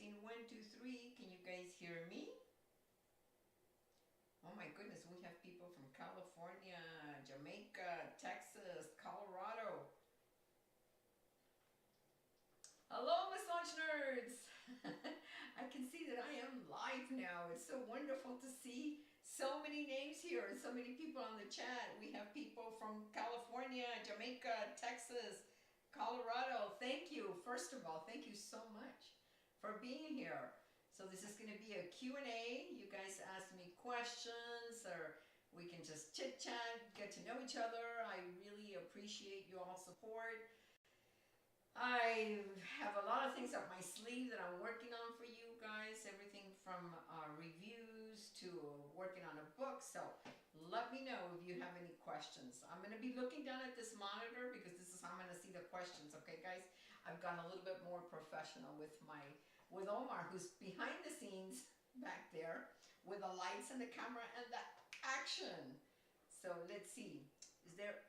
testing 1 2 3. Can you guys hear me? Oh my goodness, we have people from California, Jamaica, Texas, Colorado. Hello, massage nerds! I can see that I am live now. It's so wonderful to see so many names here and so many people on the chat. We have people from California, Jamaica, Texas, Colorado. Thank you. First of all, thank you so much for being here. So this is going to be a Q&A. You guys ask me questions, or we can just chit chat, get to know each other. I really appreciate you all support. I have a lot of things up my sleeve that I'm working on for you guys. Everything from reviews to working on a book. So let me know if you have any questions. I'm going to be looking down at this monitor because this is how I'm going to see the questions. Okay, guys? I've gone a little bit more professional with Omar, who's behind the scenes back there with the lights and the camera and the action. So let's see. Is there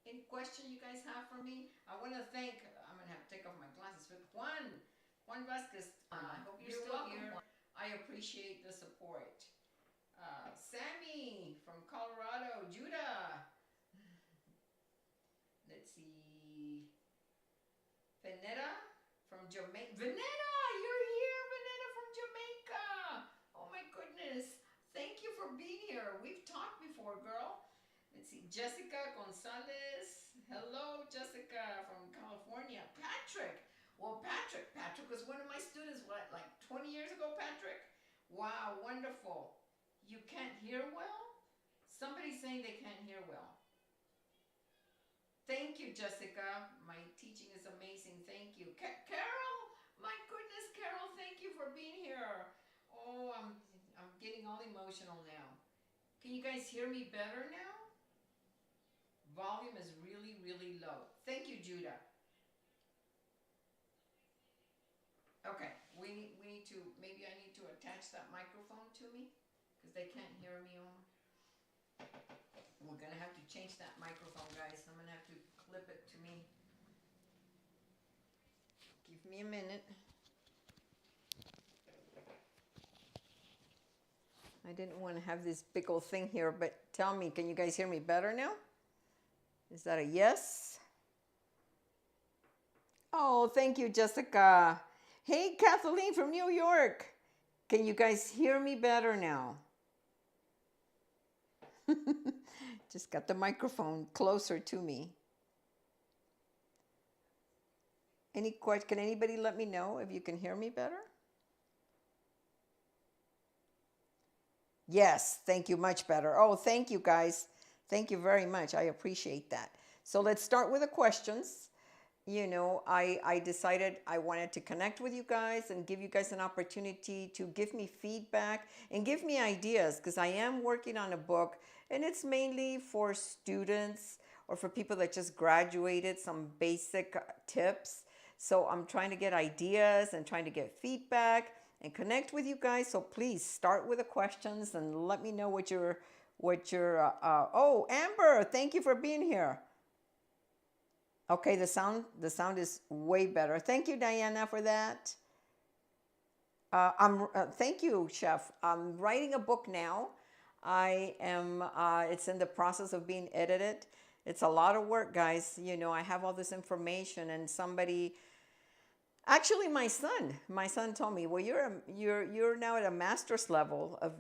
any question you guys have for me? I want to thank, I'm going to have to take off my glasses, but Juan Vasquez, I hope you're still welcome here. I appreciate the support. Sammy from Colorado, Judah. Let's see. Veneta from Jamaica. Veneta, you're here, Veneta from Jamaica. Oh my goodness. Thank you for being here. We've talked before, girl. Let's see, Jessica Gonzalez. Hello, Jessica from California. Patrick. Well, Patrick was one of my students, what, like 20 years ago, Patrick? Wow, wonderful. You can't hear well? Somebody's saying they can't hear well. Thank you, Jessica. My teaching is amazing. Thank you. Carol, my goodness, Carol, thank you for being here. Oh, I'm getting all emotional now. Can you guys hear me better now? Volume is really, really low. Thank you, Judah. Okay, we need to, maybe I need to attach that microphone to me because they can't hear me on. We're going to have to change that microphone, guys. I'm going to have to clip it to me. Give me a minute. I didn't want to have this big old thing here, but tell me, can you guys hear me better now? Is that a yes? Oh, thank you, Jessica. Hey, Kathleen from New York. Can you guys hear me better now? Just got the microphone closer to me. Any question? Can anybody let me know if you can hear me better? Yes, thank you, much better. Oh, thank you, guys. Thank you very much. I appreciate that. So let's start with the questions. You know, I decided I wanted to connect with you guys and give you guys an opportunity to give me feedback and give me ideas, because I am working on a book and it's mainly for students or for people that just graduated, some basic tips. So I'm trying to get ideas and trying to get feedback and connect with you guys. So please start with the questions and let me know what your oh, Amber, thank you for being here. Okay, the sound is way better. Thank you, Diana, for that. Thank you, Chef. I'm writing a book now. I am. It's in the process of being edited. It's a lot of work, guys. You know, I have all this information, and somebody, actually, my son told me, well, you're now at a master's level of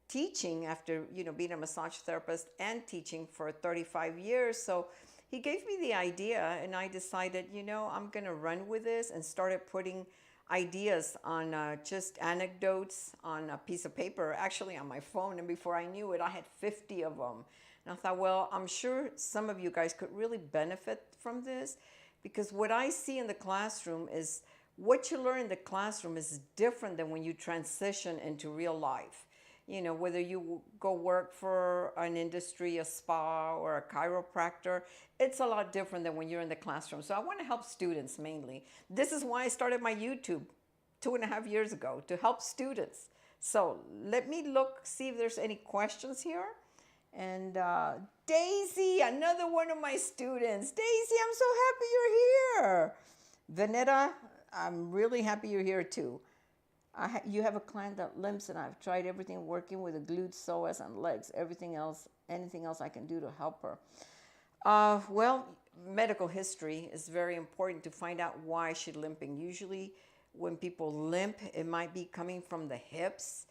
teaching after, you know, being a massage therapist and teaching for 35 years. So he gave me the idea and I decided, you know, I'm going to run with this, and started putting ideas on just anecdotes on a piece of paper, actually on my phone. And before I knew it, I had 50 of them. And I thought, well, I'm sure some of you guys could really benefit from this, because what I see in the classroom is what you learn in the classroom is different than when you transition into real life. You know, whether you go work for an industry, a spa, or a chiropractor, it's a lot different than when you're in the classroom. So I want to help students mainly. This is why I started my YouTube 2.5 years ago, to help students. So let me look, see if there's any questions here. And Daisy, another one of my students. Daisy, I'm so happy you're here. Veneta, I'm really happy you're here too. You have a client that limps, and I've tried everything working with the glutes, psoas, and legs. Everything else, anything else I can do to help her. Well, medical history is very important to find out why she's limping. Usually, when people limp, it might be coming from the hips,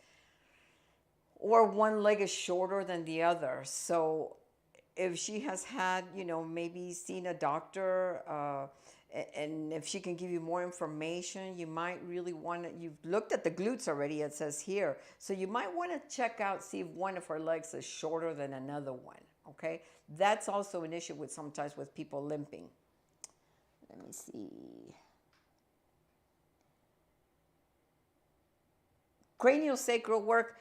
or one leg is shorter than the other. So if she has had, maybe seen a doctor, and if she can give you more information, you might really want to, you've looked at the glutes already, it says here. So you might want to check out, see if one of her legs is shorter than another one, okay? That's also an issue with sometimes with people limping. Let me see. Craniosacral work,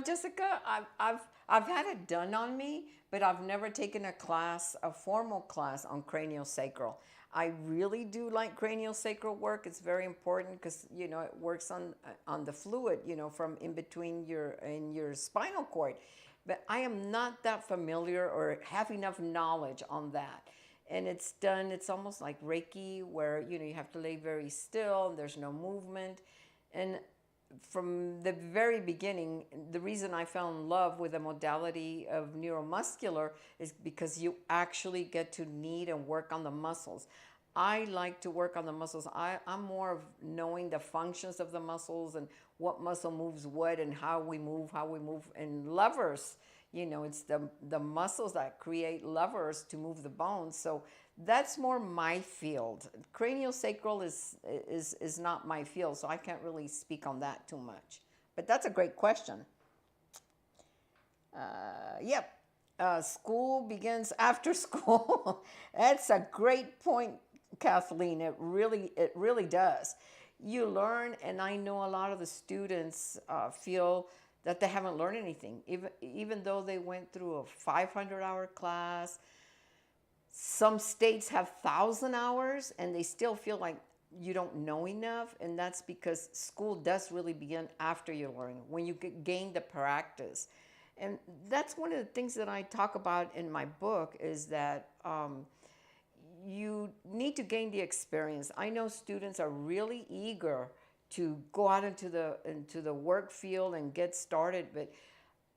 Jessica, I've had it done on me, but I've never taken a formal class on craniosacral. I really do like craniosacral work. It's very important because it works on the fluid, from in between your spinal cord. But I am not that familiar or have enough knowledge on that. And it's almost like Reiki, where you have to lay very still and there's no movement. And from the very beginning, the reason I fell in love with the modality of neuromuscular is because you actually get to knead and work on the muscles. I like to work on the muscles. I'm more of knowing the functions of the muscles and what muscle moves what and how we move. And levers, it's the muscles that create levers to move the bones. So that's more my field. Craniosacral is not my field, so I can't really speak on that too much. But that's a great question. Yep. School begins after school. That's a great point, Kathleen. It really does. You learn, and I know a lot of the students feel that they haven't learned anything, even though they went through a 500-hour class. Some states have 1,000 hours, and they still feel like you don't know enough, and that's because school does really begin after you learn, when you gain the practice. And that's one of the things that I talk about in my book, is that you need to gain the experience. I know students are really eager to go out into the work field and get started, but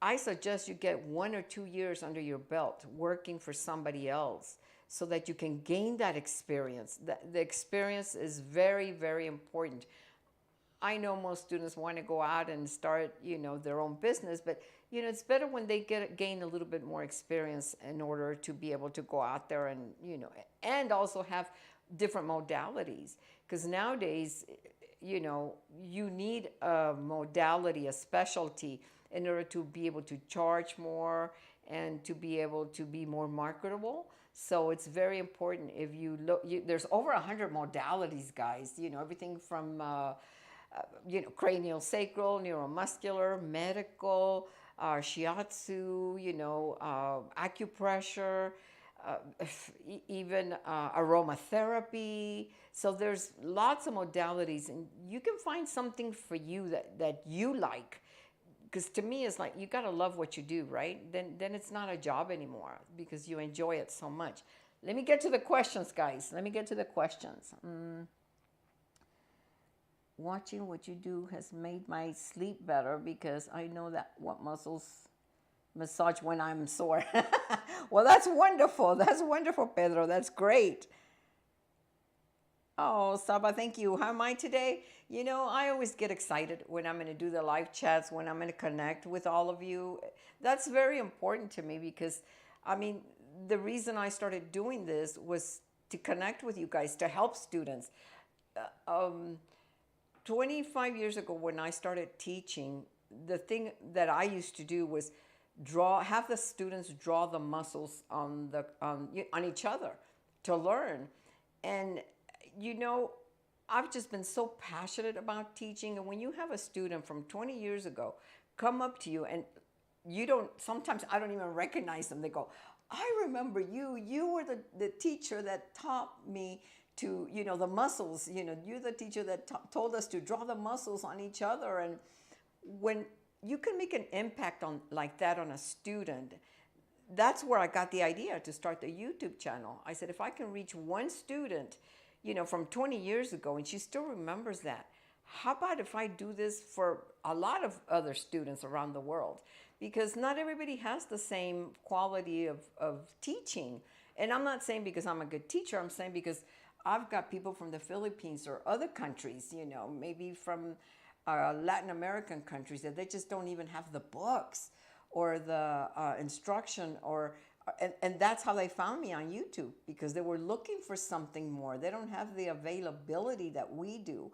I suggest you get 1 or 2 years under your belt working for somebody else so that you can gain that experience. The experience is very, very important. I know most students want to go out and start, their own business, but it's better when they gain a little bit more experience in order to be able to go out there and, and also have different modalities. Because nowadays, you need a modality, a specialty, in order to be able to charge more and to be able to be more marketable. So it's very important. If you look, there's over 100 modalities, guys. Everything from cranial, sacral, neuromuscular, medical, shiatsu, acupressure, even aromatherapy. So there's lots of modalities, and you can find something for you that you like. Because to me, it's like, you got to love what you do, right? Then it's not a job anymore because you enjoy it so much. Let me get to the questions, guys. Let me get to the questions. Watching what you do has made my sleep better because I know that what muscles massage when I'm sore. Well, that's wonderful. That's wonderful, Pedro. That's great. Oh, Saba, thank you. How am I today? I always get excited when I'm going to do the live chats, when I'm going to connect with all of you. That's very important to me because, the reason I started doing this was to connect with you guys, to help students. 25 years ago when I started teaching, the thing that I used to do was have the students draw the muscles on each other to learn. And I've just been so passionate about teaching. And when you have a student from 20 years ago come up to you, and sometimes I don't even recognize them. They go, I remember you. You were the teacher that taught me to, the muscles. You're the teacher that told us to draw the muscles on each other. And when you can make an impact like that on a student, that's where I got the idea to start the YouTube channel. I said, if I can reach one student, from 20 years ago, and she still remembers that, how about if I do this for a lot of other students around the world? Because not everybody has the same quality of teaching. And I'm not saying because I'm a good teacher, I'm saying because I've got people from the Philippines or other countries, maybe from Latin American countries that they just don't even have the books or the instruction and that's how they found me on YouTube, because they were looking for something more. They don't have the availability that we do.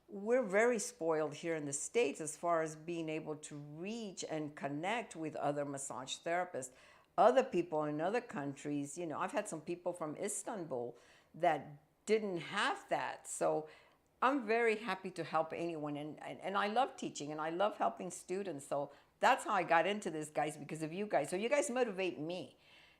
We're very spoiled here in the States as far as being able to reach and connect with other massage therapists, other people in other countries. I've had some people from Istanbul that didn't have that. So I'm very happy to help anyone. And I love teaching and I love helping students. So that's how I got into this, guys, because of you guys. So you guys motivate me.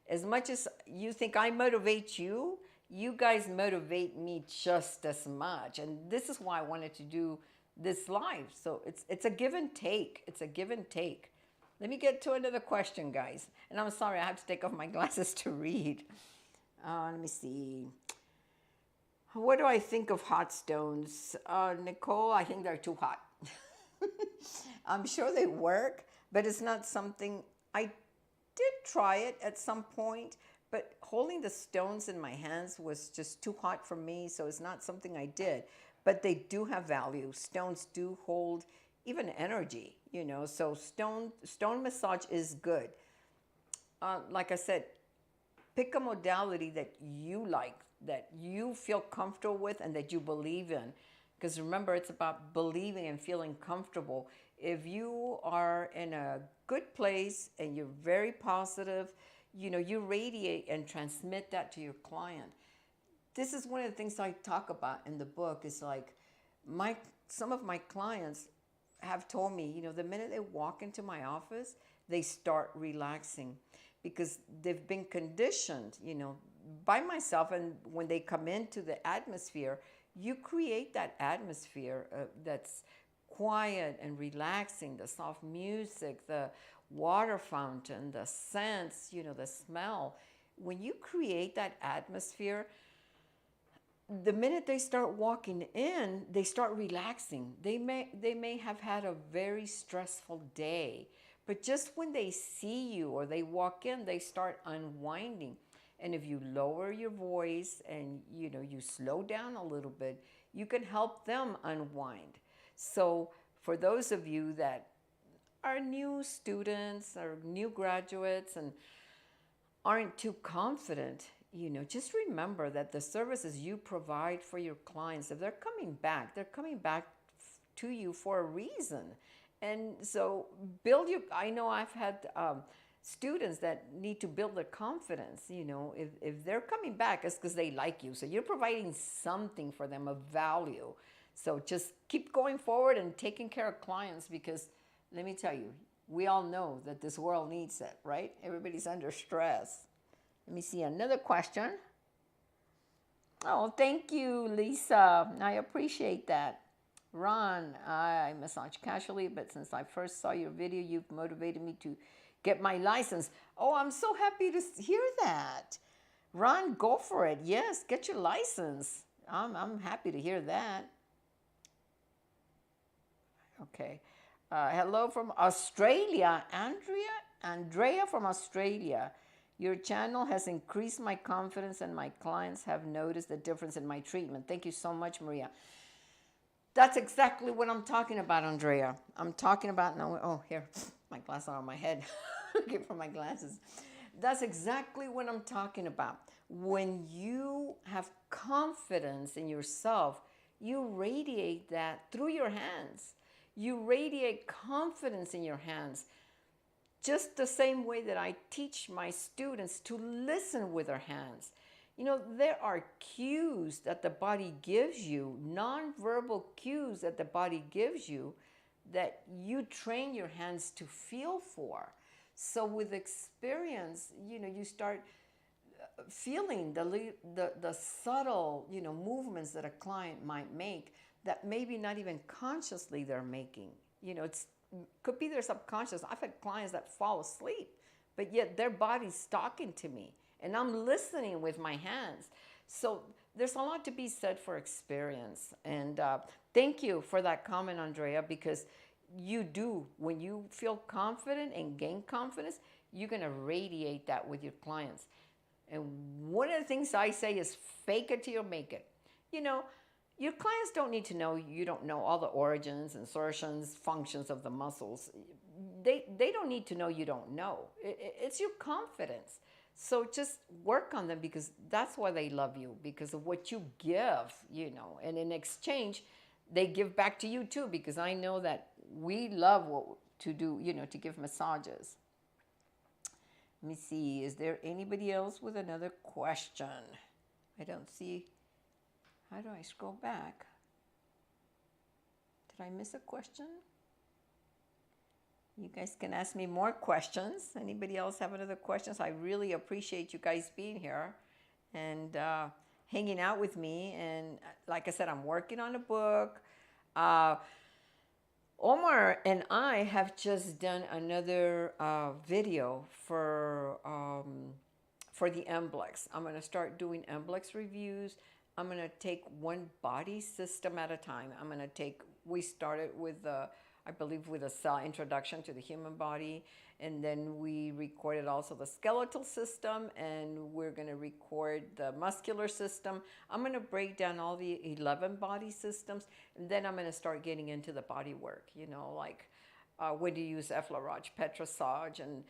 As much as you think I motivate you, you guys motivate me just as much. And this is why I wanted to do this live. So it's a give and take. It's a give and take. Let me get to another question, guys. And I'm sorry, I have to take off my glasses to read. Let me see. What do I think of hot stones? Nicole, I think they're too hot. I'm sure they work, but it's not something I did try it at some point, but holding the stones in my hands was just too hot for me, so it's not something I did. But they do have value. Stones do hold even energy, so stone massage is good. Like I said, pick a modality that you like, that you feel comfortable with, and that you believe in. Because remember, it's about believing and feeling comfortable. If you are in a good place and you're very positive, you radiate and transmit that to your client. This is one of the things I talk about in the book, is like some of my clients have told me, the minute they walk into my office, they start relaxing because they've been conditioned, by myself. And when they come into the atmosphere, you create that atmosphere that's quiet and relaxing, the soft music, the water fountain, the scents, the smell. When you create that atmosphere, the minute they start walking in, they start relaxing. They may have had a very stressful day, but just when they see you or they walk in, they start unwinding. And if you lower your voice and you slow down a little bit, you can help them unwind. So for those of you that are new students or new graduates and aren't too confident, just remember that the services you provide for your clients, if they're coming back to you for a reason. And so I know I've had students that need to build their confidence. If they're coming back, it's because they like you. So you're providing something for them of value. So just keep going forward and taking care of clients, because let me tell you, we all know that this world needs it, right? Everybody's under stress. Let me see another question. Oh, thank you, Lisa. I appreciate that. Ron, I massage casually, but since I first saw your video, you've motivated me to get my license. Oh, I'm so happy to hear that. Ron, go for it. Yes, get your license. I'm happy to hear that. Okay. Hello from Australia. Andrea from Australia. Your channel has increased my confidence and my clients have noticed the difference in my treatment. Thank you so much, Maria. That's exactly what I'm talking about, Andrea. I'm talking about now. Oh, here, my glasses are on my head. Looking for my glasses. That's exactly what I'm talking about. When you have confidence in yourself, you radiate that through your hands. You radiate confidence in your hands. Just the same way that I teach my students to listen with their hands. There are cues that the body gives you, nonverbal cues that the body gives you, that you train your hands to feel for. So with experience, you start feeling the subtle, movements that a client might make that maybe not even consciously they're making. Could be their subconscious. I've had clients that fall asleep, but yet their body's talking to me and I'm listening with my hands. So there's a lot to be said for experience. And Thank you for that comment, Andrea, because you do, when you feel confident and gain confidence, you're going to radiate that with your clients. And one of the things I say is fake it till you make it. You know, your clients don't need to know you don't know all the origins, insertions, functions of the muscles. They don't need to know you don't know. It's your confidence. So just work on them because that's why they love you, because of what you give, you know. And in exchange, they give back to you too, because I know that we love what to do, you know, to give massages. Let me see, is there anybody else with another question? I don't see. How do I scroll back? Did I miss a question? You guys can ask me more questions. Anybody else have another questions? I really appreciate you guys being here and hanging out with me. And like I said, I'm working on a book. Omar and I have just done another video for the MBLEx. I'm going to start doing MBLEx reviews. I'm going to take one body system at a time. We started with I believe with a cell introduction to the human body, and then we recorded also the skeletal system, and we're going to record the muscular system. I'm going to break down all the 11 body systems, and then I'm going to start getting into the body work, you know, like when to use effleurage, petrissage, and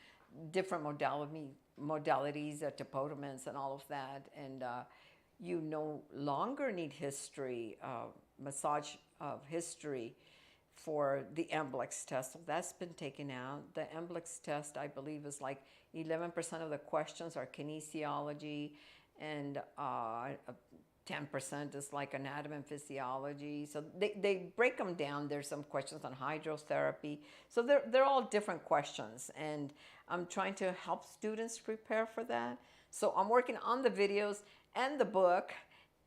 different modalities, topotoments, and all of that. And you no longer need history, massage of history for the MBLEx test. So that's been taken out. The MBLEx test, I believe, is like 11% of the questions are kinesiology, and 10% is like anatomy and physiology. So they break them down. There's some questions on hydrotherapy. So they're all different questions, and I'm trying to help students prepare for that. So I'm working on the videos and the book,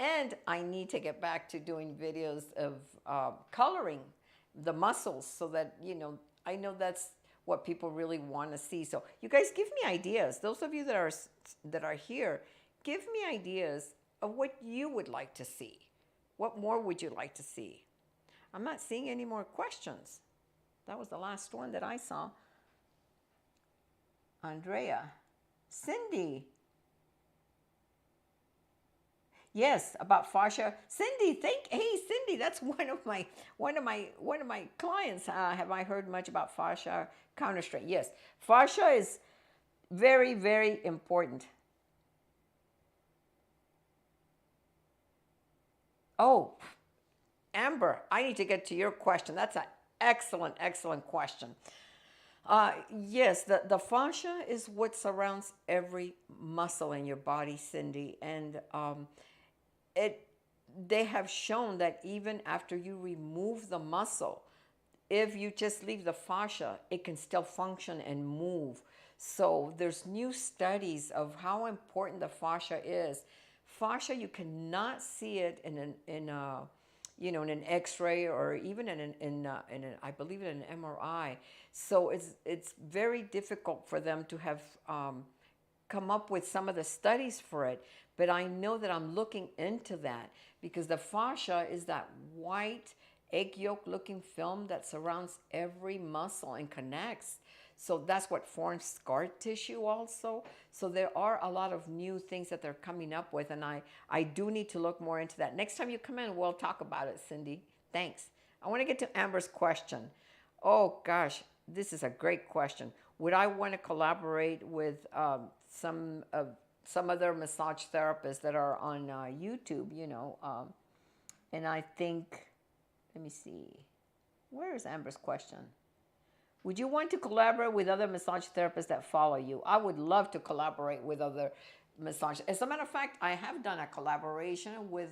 and I need to get back to doing videos of coloring the muscles, so that, you know, I know that's what people really want to see. So you guys give me ideas. Those of you that are here, give me ideas of what you would like to see. What more would you like to see? I'm not seeing any more questions. That was the last one that I saw. Andrea, Cindy. Yes, about fascia. Cindy, hey Cindy, that's one of my clients. Have I heard much about fascia counter strength? Yes, fascia is very, very important. Oh, Amber, I need to get to your question. That's an excellent, excellent question. Yes, the fascia is what surrounds every muscle in your body, Cindy, and they have shown that even after you remove the muscle, if you just leave the fascia, it can still function and move. So there's new studies of how important the fascia is. Fascia, you cannot see it in an X-ray, or even I believe in an MRI. So it's very difficult for them to have come up with some of the studies for it. But I know that I'm looking into that, because the fascia is that white egg yolk looking film that surrounds every muscle and connects. So that's what forms scar tissue also. So there are a lot of new things that they're coming up with, and I do need to look more into that. Next time you come in, we'll talk about it, Cindy. Thanks. I want to get to Amber's question. Oh gosh, this is a great question. Would I want to collaborate with some other massage therapists that are on YouTube, you know? And I think, let me see, where is Amber's question? Would you want to collaborate with other massage therapists that follow you? I would love to collaborate with other massage. As a matter of fact, I have done a collaboration with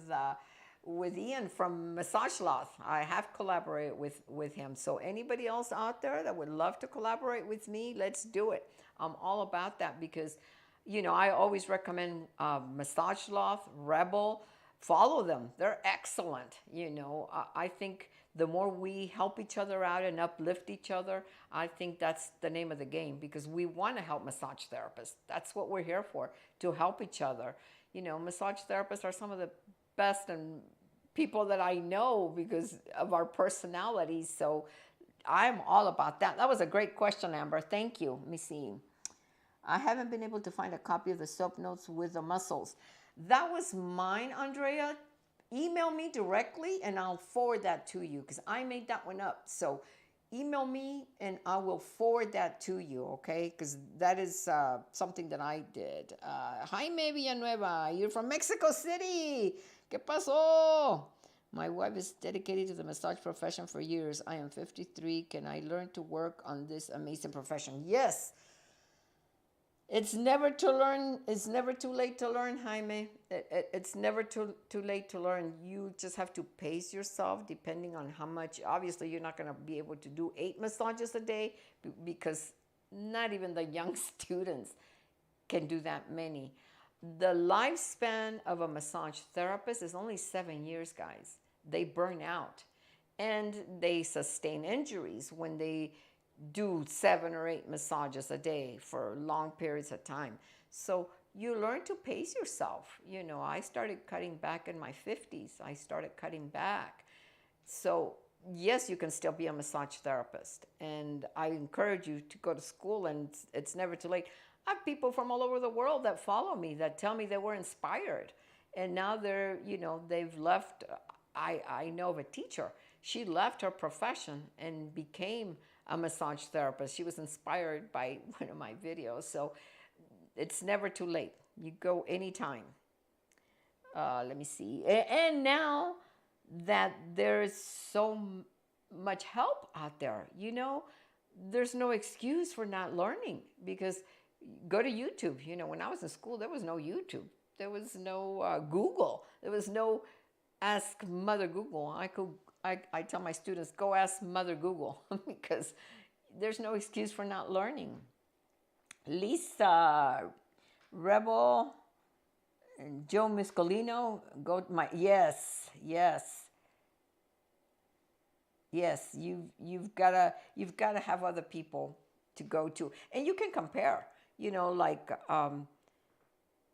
Ian from Massage Loth. I have collaborated with him. So anybody else out there that would love to collaborate with me, let's do it. I'm all about that, because, you know, I always recommend Massage Loth, Rebel. Follow them. They're excellent. You know, I think the more we help each other out and uplift each other, I think that's the name of the game, because we want to help massage therapists. That's what we're here for, to help each other. You know, massage therapists are some of the best and people that I know because of our personalities. So I'm all about that. That was a great question, Amber. Thank you. Let me see. I haven't been able to find a copy of the soap notes with the muscles. That was mine, Andrea. Email me directly and I'll forward that to you because I made that one up. So email me and I will forward that to you, okay? Because that is something that I did. Jaime Villanueva, you're from Mexico City. ¿Qué pasó? My wife is dedicated to the massage profession for years. I am 53. Can I learn to work on this amazing profession? Yes. It's never to learn. It's never too late to learn, Jaime. It's never too late to learn. You just have to pace yourself depending on how much. Obviously, you're not going to be able to do 8 massages a day because not even the young students can do that many. The lifespan of a massage therapist is only 7 years, guys. They burn out and they sustain injuries when they do 7 or 8 massages a day for long periods of time. So you learn to pace yourself. You know, I started cutting back in my 50s. I started cutting back. So yes, you can still be a massage therapist. And I encourage you to go to school, and it's never too late. I have people from all over the world that follow me that tell me they were inspired. And now they're, you know, they've left. I know of a teacher. She left her profession and became a massage therapist. She was inspired by one of my videos. So it's never too late. You go anytime. Let me see. And now that there's so much help out there, you know, there's no excuse for not learning because go to YouTube. You know, when I was in school, there was no YouTube. There was no Google. There was no Ask Mother Google. I tell my students, go ask Mother Google because there's no excuse for not learning. Lisa, Rebel, and Joe Miscolino, go to my, yes. You've gotta have other people to go to, and you can compare. You know, like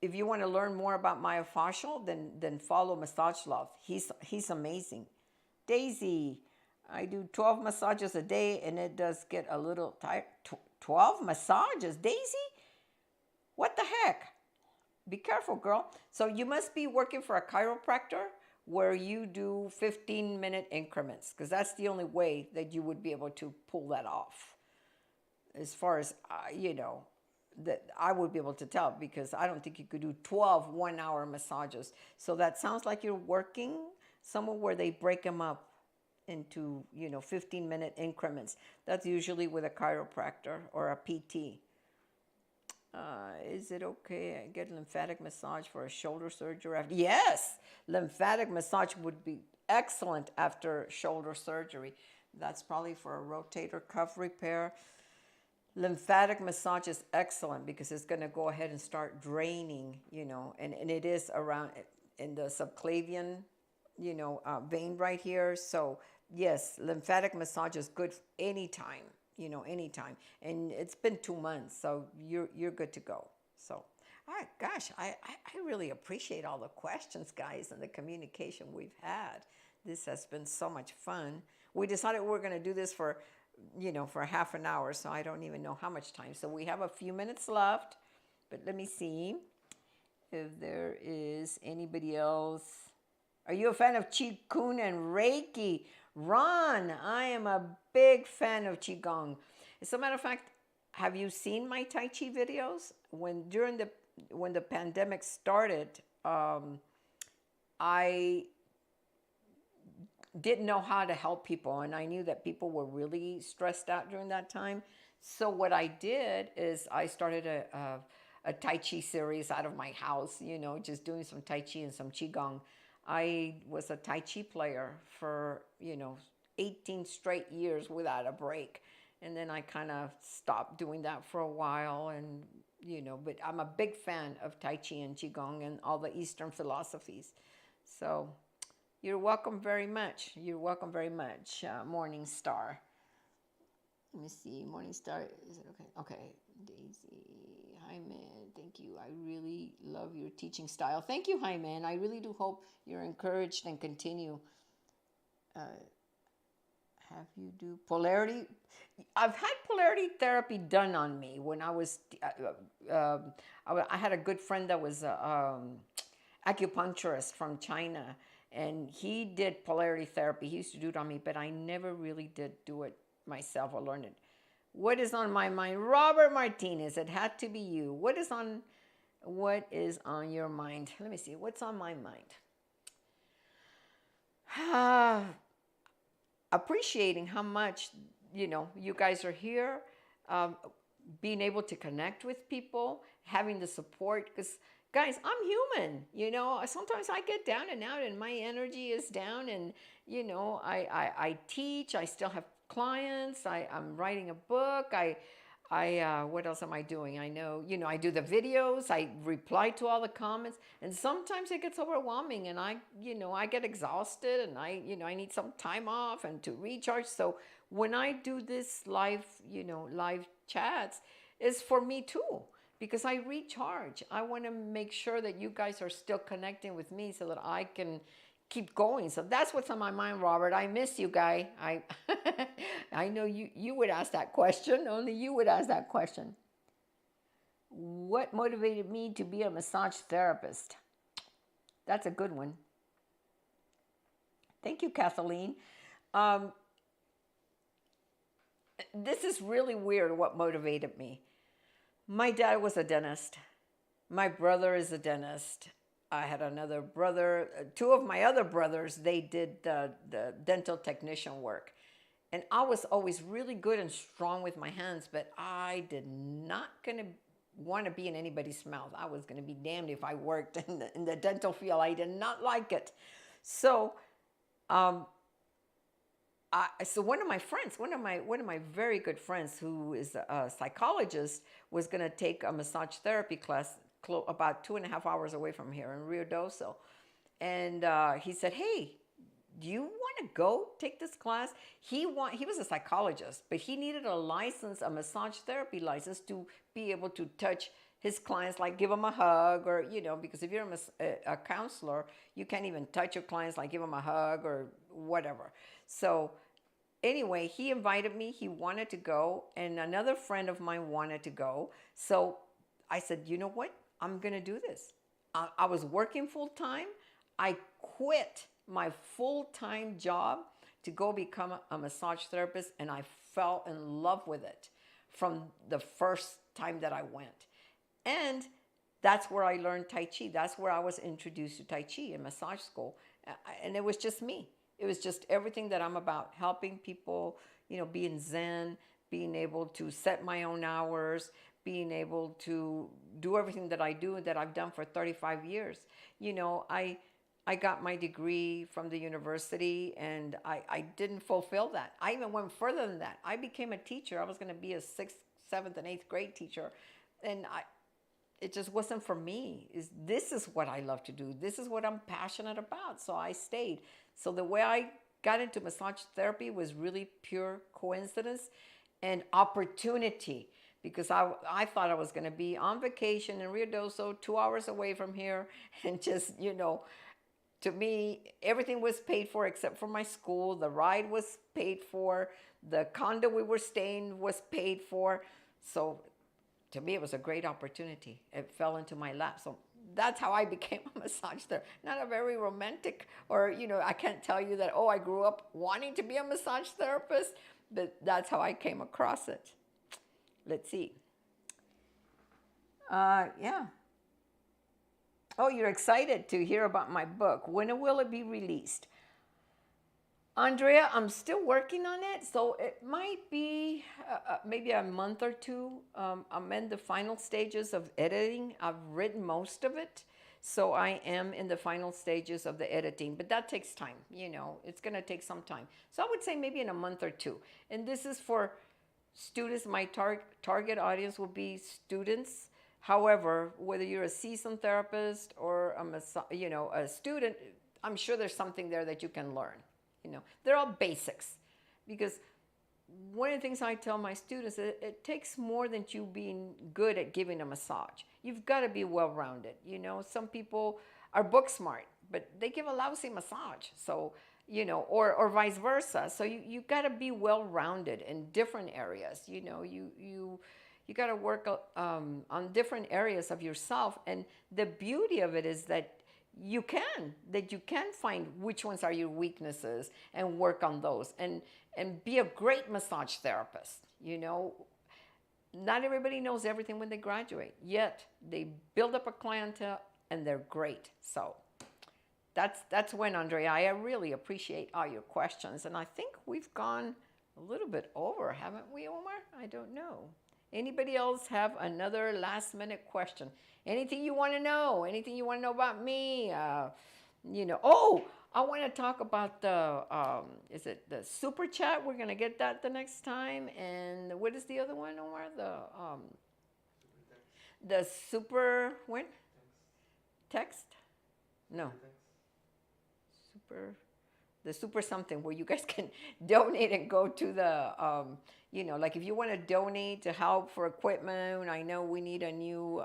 if you want to learn more about myofascial, then follow Massage Love. He's amazing. Daisy, I do 12 massages a day, and it does get a little tired. 12 massages, Daisy? What the heck? Be careful, girl. So you must be working for a chiropractor where you do 15-minute increments, because that's the only way that you would be able to pull that off. As far as, you know, that I would be able to tell, because I don't think you could do 12 one-hour massages. So that sounds like you're working somewhere where they break them up into, you know, 15-minute increments. That's usually with a chiropractor or a PT. Is it okay I get lymphatic massage for a shoulder surgery? Yes, lymphatic massage would be excellent after shoulder surgery. That's probably for a rotator cuff repair. Lymphatic massage is excellent because it's going to go ahead and start draining, you know, and it is around in the subclavian, you know, vein right here. So yes, lymphatic massage is good anytime, you know, anytime. And it's been 2 months, so you're good to go. So, all right, gosh, I really appreciate all the questions, guys, and the communication we've had. This has been so much fun. We decided we were going to do this for, you know, for half an hour, so I don't even know how much time. So we have a few minutes left, but let me see if there is anybody else. Are you a fan of Qigong and Reiki? Ron, I am a big fan of Qigong. As a matter of fact, have you seen my Tai Chi videos? When the pandemic started, I didn't know how to help people, and I knew that people were really stressed out during that time. So what I did is I started a Tai Chi series out of my house, you know, just doing some Tai Chi and some Qigong. I was a Tai Chi player for, you know, 18 straight years without a break. And then I kind of stopped doing that for a while, and, you know, but I'm a big fan of Tai Chi and Qigong and all the Eastern philosophies. So you're welcome very much. You're welcome very much, Morning Star. Let me see. Morning Star. Is it okay? Okay. Daisy. Hi, man. Thank you. I really love your teaching style. Thank you, hi, man. I really do hope you're encouraged and continue. Have you do polarity? I've had polarity therapy done on me when I was. I had a good friend that was acupuncturist from China, and he did polarity therapy. He used to do it on me, but I never really did do it myself or learn it. What is on my mind? Robert Martinez, it had to be you. What is on your mind? Let me see. What's on my mind? Appreciating how much, you guys are here, um, being able to connect with people, having the support. Because, guys, I'm human. Sometimes I get down and out, and my energy is down. And I teach. I still have clients. I'm writing a book. What else am I doing? I know, I do the videos. I reply to all the comments, and sometimes it gets overwhelming, and I get exhausted, and I need some time off and to recharge. So when I do this live chats, it's for me too, because I recharge. I want to make sure that you guys are still connecting with me so that I can keep going. So that's what's on my mind, Robert. I miss you, guy. I know you would ask that question. Only you would ask that question. What motivated me to be a massage therapist? That's a good one. Thank you, Kathleen. This is really weird what motivated me. My dad was a dentist. My brother is a dentist. I had another brother. Two of my other brothers, they did the dental technician work. And I was always really good and strong with my hands, but I did not going to want to be in anybody's mouth. I was going to be damned if I worked in the dental field. I did not like it. So, so one of my friends, one of my very good friends, who is a psychologist, was going to take a massage therapy class about 2.5 hours away from here in Rio Doce. And he said, hey, do you want to go take this class? He was a psychologist, but he needed a license, a massage therapy license, to be able to touch his clients, like give them a hug, or, because if you're a counselor, you can't even touch your clients, like give them a hug or whatever. So anyway, he invited me. He wanted to go, and another friend of mine wanted to go. So I said, you know what? I'm going to do this. I was working full time. I quit my full-time job to go become a massage therapist, and I fell in love with it from the first time that I went. And that's where I learned Tai Chi. That's where I was introduced to Tai Chi in massage school. And it was just me. It was just everything that I'm about, helping people, being zen, being able to set my own hours, being able to do everything that I do, that I've done for 35 years. I got my degree from the university, and I didn't fulfill that. I even went further than that. I became a teacher. I was going to be a 6th, 7th, and 8th grade teacher. And it just wasn't for me. This is what I love to do. This is what I'm passionate about. So I stayed. So the way I got into massage therapy was really pure coincidence and opportunity, because I thought I was going to be on vacation in Rio Doce, 2 hours away from here, and just, to me, everything was paid for except for my school. The ride was paid for. The condo we were staying was paid for. So to me, it was a great opportunity. It fell into my lap. So that's how I became a massage therapist. Not a very romantic, or, I can't tell you that, I grew up wanting to be a massage therapist, but that's how I came across it. Let's see. Yeah. Oh, you're excited to hear about my book. When will it be released? Andrea, I'm still working on it, so it might be maybe a month or two. I'm in the final stages of editing. I've written most of it, so I am in the final stages of the editing, but that takes time. It's going to take some time. So I would say maybe in a month or two. And this is for students. My target audience will be students. However, whether you're a seasoned therapist or a student, I'm sure there's something there that you can learn. They're all basics, because one of the things I tell my students, it takes more than you being good at giving a massage. You've got to be well-rounded. You know, some people are book smart, but they give a lousy massage. So, you know, or vice versa. So you got to be well-rounded in different areas. You know, you got to work on different areas of yourself. And the beauty of it is that you can find which ones are your weaknesses and work on those and be a great massage therapist. You know, not everybody knows everything when they graduate, yet they build up a clientele and they're great. So that's when, Andrea, I really appreciate all your questions. And I think we've gone a little bit over, haven't we, Omar? I don't know. Anybody else have another last minute question? Anything you want to know? Anything you want to know about me? You know, oh, I want to talk about the, is it the super chat? We're going to get that the next time. And what is the other one, Omar? The super, when? Text? No. Super, the super something where you guys can donate and go to the, you know, like if you want to donate to help for equipment. I know we need new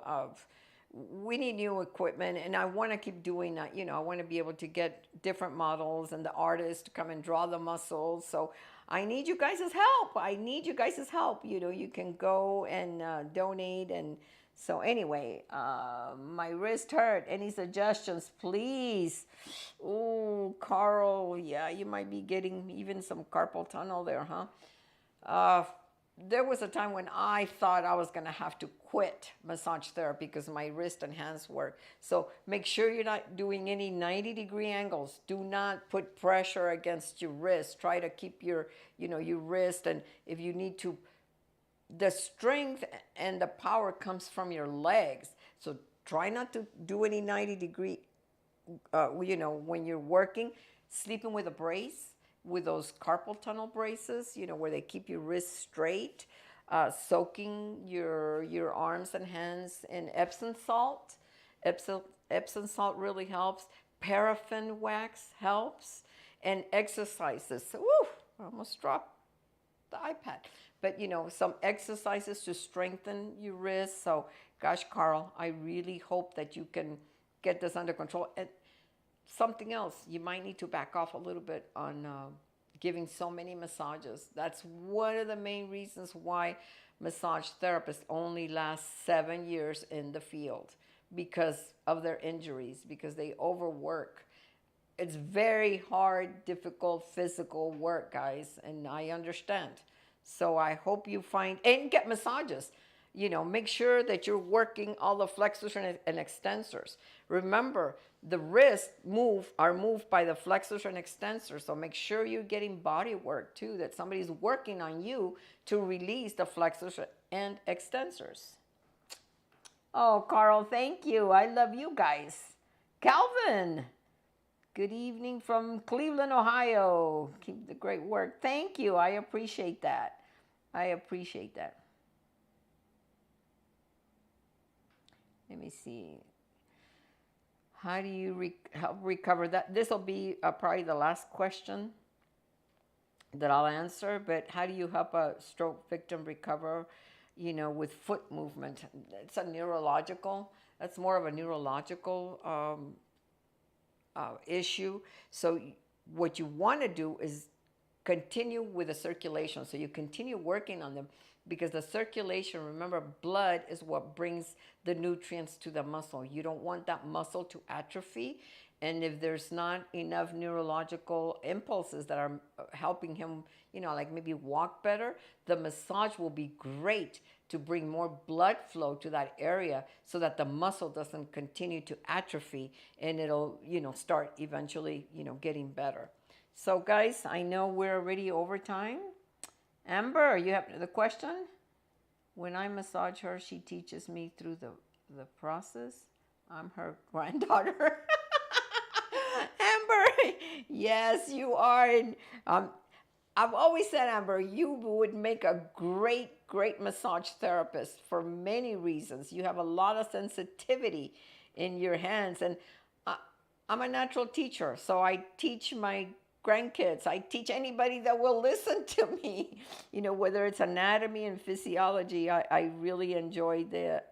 equipment, and I want to keep doing that. You know, I want to be able to get different models and the artists to come and draw the muscles. So I need you guys' help. You know, you can go and donate. And so anyway, my wrist hurt. Any suggestions, please? Oh, Carl, yeah, you might be getting even some carpal tunnel there, huh? There was a time when I thought I was going to have to quit massage therapy because my wrist and hands work. So make sure you're not doing any 90-degree angles. Do not put pressure against your wrist. Try to keep your wrist. And if you need to, the strength and the power comes from your legs. So try not to do any 90-degree, when you're working, sleeping with a brace, with those carpal tunnel braces, you know, where they keep your wrists straight, soaking your arms and hands in Epsom salt. Epsom salt really helps. Paraffin wax helps. And exercises. Woo, I almost dropped the iPad. But, you know, some exercises to strengthen your wrists. So, gosh, Carl, I really hope that you can get this under control. And something else, you might need to back off a little bit on giving so many massages. That's one of the main reasons why massage therapists only last 7 years in the field, because of their injuries, because they overwork. It's very hard, difficult physical work, guys, and I understand. So I hope you find, and get massages. You know, make sure that you're working all the flexors and extensors. Remember, the wrists are moved by the flexors and extensors. So make sure you're getting body work too, that somebody's working on you to release the flexors and extensors. Oh, Carl, thank you. I love you guys. Calvin, good evening from Cleveland, Ohio. Keep the great work. Thank you. I appreciate that. Let me see. How do you help recover that? This will be probably the last question that I'll answer, but how do you help a stroke victim recover, you know, with foot movement? It's that's more of a neurological issue. So what you want to do is continue with the circulation. So you continue working on them, because the circulation, remember, blood is what brings the nutrients to the muscle. You don't want that muscle to atrophy. And if there's not enough neurological impulses that are helping him, you know, like maybe walk better, the massage will be great to bring more blood flow to that area so that the muscle doesn't continue to atrophy, and it'll, you know, start eventually, you know, getting better. So guys, I know we're already over time. Amber, you have the question? When I massage her, she teaches me through the process. I'm her granddaughter. Amber, yes, you are. And, I've always said, Amber, you would make a great massage therapist for many reasons. You have a lot of sensitivity in your hands. And I'm a natural teacher, so I teach my grandkids. I teach anybody that will listen to me. You know, whether it's anatomy and physiology, I really enjoy the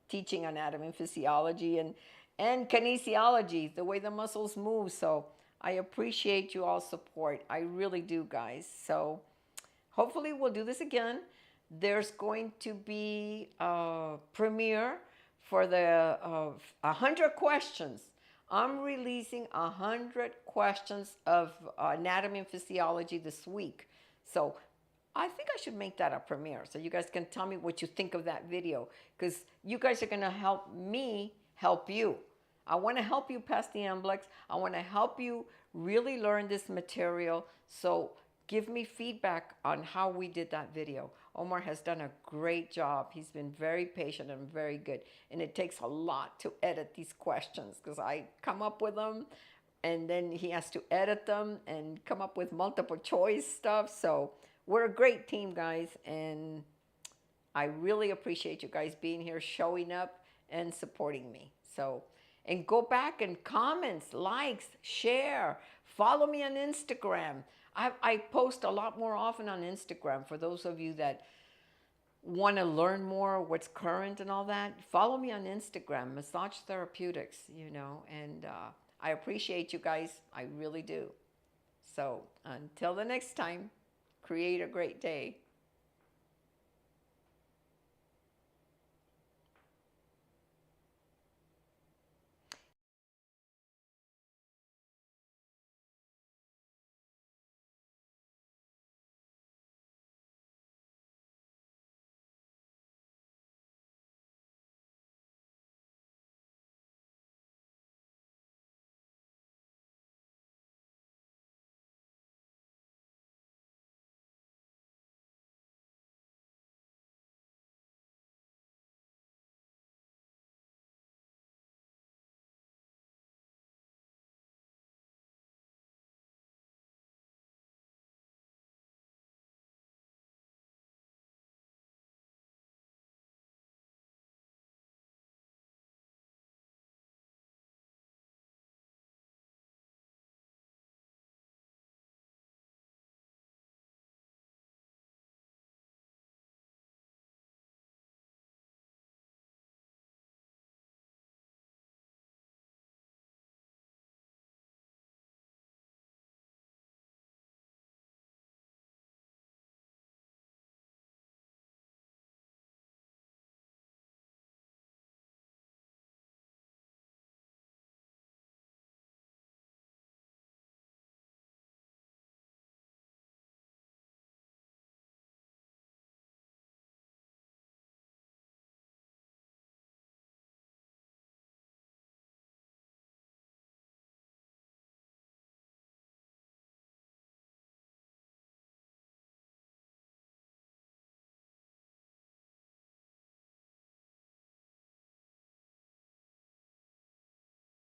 teaching anatomy and physiology and kinesiology, the way the muscles move. So I appreciate you all support. I really do, guys. So hopefully we'll do this again. There's going to be a premiere for the 100 questions. I'm releasing 100 questions of anatomy and physiology this week. So I think I should make that a premiere so you guys can tell me what you think of that video, because you guys are going to help me help you. I want to help you pass the MBLEx. I want to help you really learn this material. So give me feedback on how we did that video. Omar has done a great job. He's been very patient and very good. And it takes a lot to edit these questions because I come up with them and then he has to edit them and come up with multiple choice stuff. So we're a great team, guys. And I really appreciate you guys being here, showing up and supporting me. So, and go back and comments, likes, share, follow me on Instagram. I post a lot more often on Instagram for those of you that want to learn more what's current and all that. Follow me on Instagram, Massage Therapeutics, you know, and I appreciate you guys. I really do. So until the next time, create a great day.